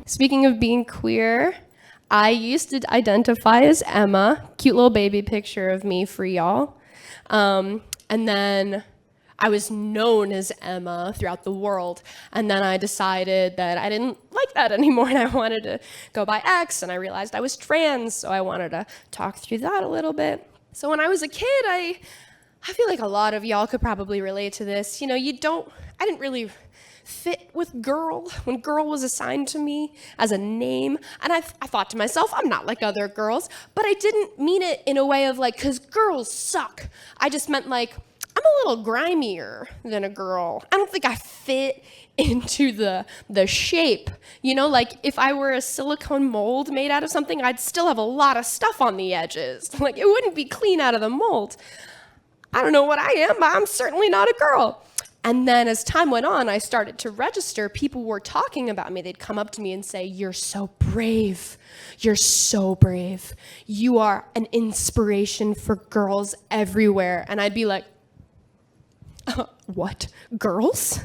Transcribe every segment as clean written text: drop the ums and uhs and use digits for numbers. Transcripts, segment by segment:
Speaking of being queer, I used to identify as Emma. Cute little baby picture of me for y'all. And then I was known as Emma throughout the world. And then I decided that I didn't like that anymore and I wanted to go by X, and I realized I was trans, so I wanted to talk through that a little bit. So when I was a kid, I feel like a lot of y'all could probably relate to this. I didn't really fit with girl when girl was assigned to me as a name. And I thought to myself, I'm not like other girls, but I didn't mean it in a way of like, cause girls suck. I just meant like, I'm a little grimier than a girl. I don't think I fit into the shape. Like if I were a silicone mold made out of something, I'd still have a lot of stuff on the edges. Like it wouldn't be clean out of the mold. I don't know what I am, but I'm certainly not a girl. And then as time went on, I started to register. People were talking about me. They'd come up to me and say, "You're so brave. You're so brave. You are an inspiration for girls everywhere." And I'd be like, what? Girls?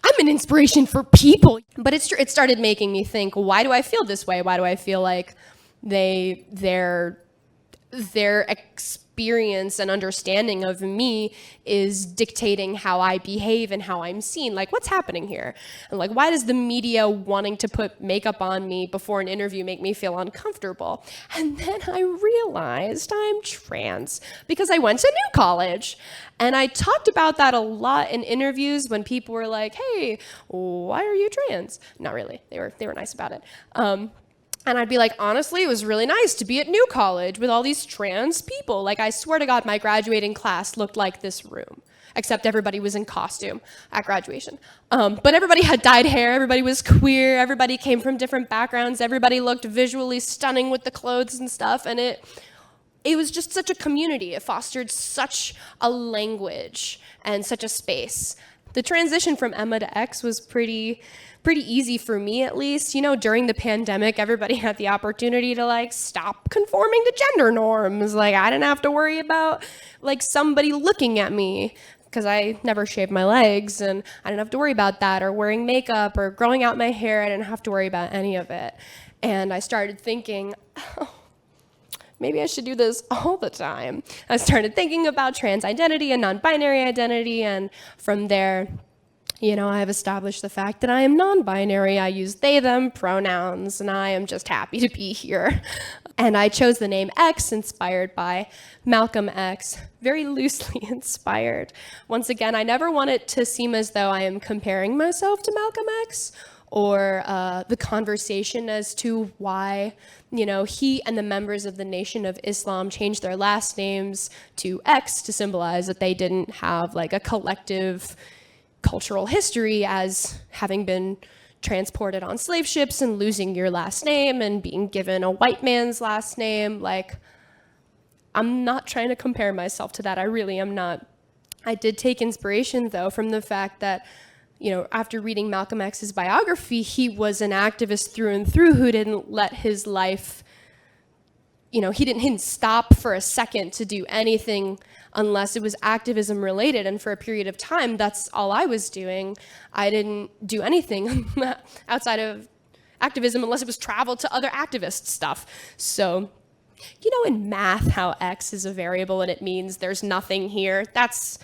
I'm an inspiration for people. But it started making me think, why do I feel this way? Why do I feel like their experience and understanding of me is dictating how I behave and how I'm seen? Like, what's happening here? And like, why does the media wanting to put makeup on me before an interview make me feel uncomfortable? And then I realized I'm trans because I went to New College. And I talked about that a lot in interviews when people were like, "Hey, why are you trans?" Not really. They were nice about it. And I'd be like, honestly, it was really nice to be at New College with all these trans people. Like, I swear to God, my graduating class looked like this room, except everybody was in costume at graduation. But everybody had dyed hair, everybody was queer, everybody came from different backgrounds, everybody looked visually stunning with the clothes and stuff, and it was just such a community. It fostered such a language and such a space. The transition from Emma to X was pretty easy for me, at least. During the pandemic, everybody had the opportunity to like stop conforming to gender norms. Like I didn't have to worry about like somebody looking at me because I never shaved my legs, and I didn't have to worry about that, or wearing makeup or growing out my hair. I didn't have to worry about any of it. And I started thinking, maybe I should do this all the time. I started thinking about trans identity and non-binary identity, and from there, I have established the fact that I am non-binary. I use they, them pronouns, and I am just happy to be here. And I chose the name X, inspired by Malcolm X, very loosely inspired. Once again, I never want it to seem as though I am comparing myself to Malcolm X, or the conversation as to why, he and the members of the Nation of Islam changed their last names to X to symbolize that they didn't have like a collective cultural history as having been transported on slave ships and losing your last name and being given a white man's last name. Like, I'm not trying to compare myself to that. I really am not. I did take inspiration, though, from the fact that, after reading Malcolm X's biography, he was an activist through and through who didn't let his life, he didn't stop for a second to do anything unless it was activism related. And for a period of time, that's all I was doing. I didn't do anything outside of activism unless it was travel to other activist stuff. So, in math, how X is a variable and it means there's nothing here. That's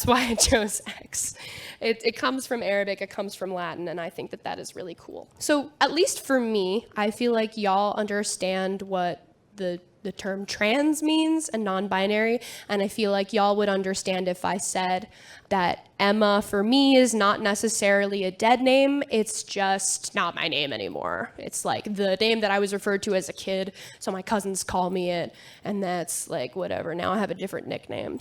why I chose X. It comes from Arabic, it comes from Latin, and I think that is really cool. So at least for me, I feel like y'all understand what the term trans means and non-binary, and I feel like y'all would understand if I said that Emma for me is not necessarily a dead name, it's just not my name anymore. It's like the name that I was referred to as a kid, so my cousins call me it, and that's like whatever. Now I have a different nickname.